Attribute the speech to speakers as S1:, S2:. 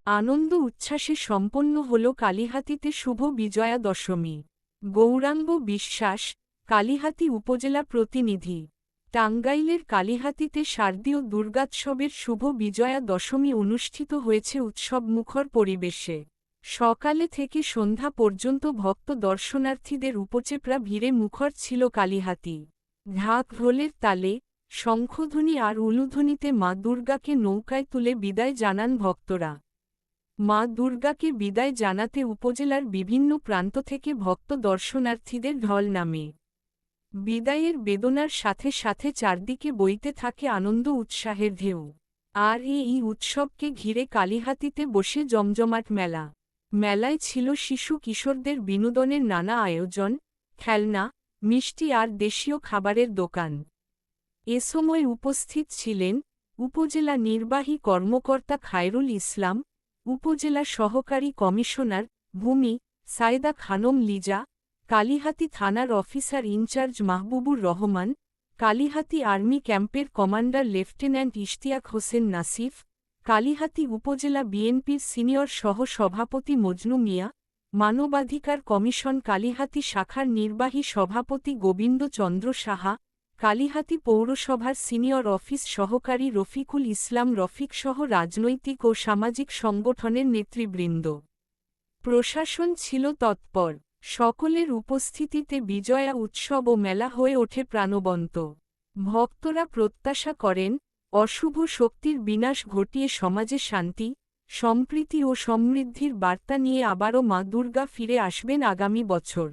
S1: আনন্দ উচ্ছ্বাসে সম্পন্ন হল কালিহাতীতে শুভ বিজয়া দশমী। গৌরাঙ্গ বিশ্বাস, কালিহাতী উপজেলা প্রতিনিধি। টাঙ্গাইলের কালিহাতীতে শারদীয় দুর্গোৎসবের শুভ বিজয়া দশমী অনুষ্ঠিত হয়েছে উৎসবমুখর পরিবেশে। সকালে থেকে সন্ধ্যা পর্যন্ত ভক্ত দর্শনার্থীদের উপচেপড়া ভিড়ে মুখর ছিল কালিহাতী। ঢাক ঢোলের তালে, শঙ্খধ্বনি আর উলুধ্বনিতে মা দুর্গাকে নৌকায় তুলে বিদায় জানান ভক্তরা। মা দুর্গাকে বিদায় জানাতে উপজেলার বিভিন্ন প্রান্ত থেকে ভক্ত দর্শনার্থীদের ঢল নামে। বিদায়ের বেদনার সাথে সাথে চারদিকে বইতে থাকে আনন্দ উৎসাহের ঢেউ। আর এই উৎসবকে ঘিরে কালিহাতীতে বসে জমজমাট মেলা। মেলায় ছিল শিশু কিশোরদের বিনোদনের নানা আয়োজন, খেলনা, মিষ্টি আর দেশীয় খাবারের দোকান। এ সময় উপস্থিত ছিলেন উপজেলা নির্বাহী কর্মকর্তা খায়রুল ইসলাম, উপজেলা সহকারী কমিশনার ভূমি সায়েদা খানম লিজা, কালিহাতী থানার officer in charge Mahbubur Rahman, Kalihati army ক্যাম্পের কমান্ডার লেফটেন্যান্ট ইশতিয়াক হোসেন নাসিফ, কালিহাতী উপজেলা বিএনপির সিনিয়র সহ সভাপতি মজনু মিয়া, মানবাধিকার কমিশন কালিহাতী শাখার নির্বাহী সভাপতি গোবিন্দ চন্দ্র সাহা, কালিহাতী পৌরসভার সিনিয়র অফিস সহকারী রফিকুল ইসলাম রফিকসহ রাজনৈতিক ও সামাজিক সংগঠনের নেতৃবৃন্দ। প্রশাসন ছিল তৎপর। সকলের উপস্থিতিতে বিজয়া উৎসব ও মেলা হয়ে ওঠে প্রাণবন্ত। ভক্তরা প্রত্যাশা করেন, অশুভ শক্তির বিনাশ ঘটিয়ে সমাজে শান্তি, সম্প্রীতি ও সমৃদ্ধির বার্তা নিয়ে আবারও মা দুর্গা ফিরে আসবেন আগামী বছর।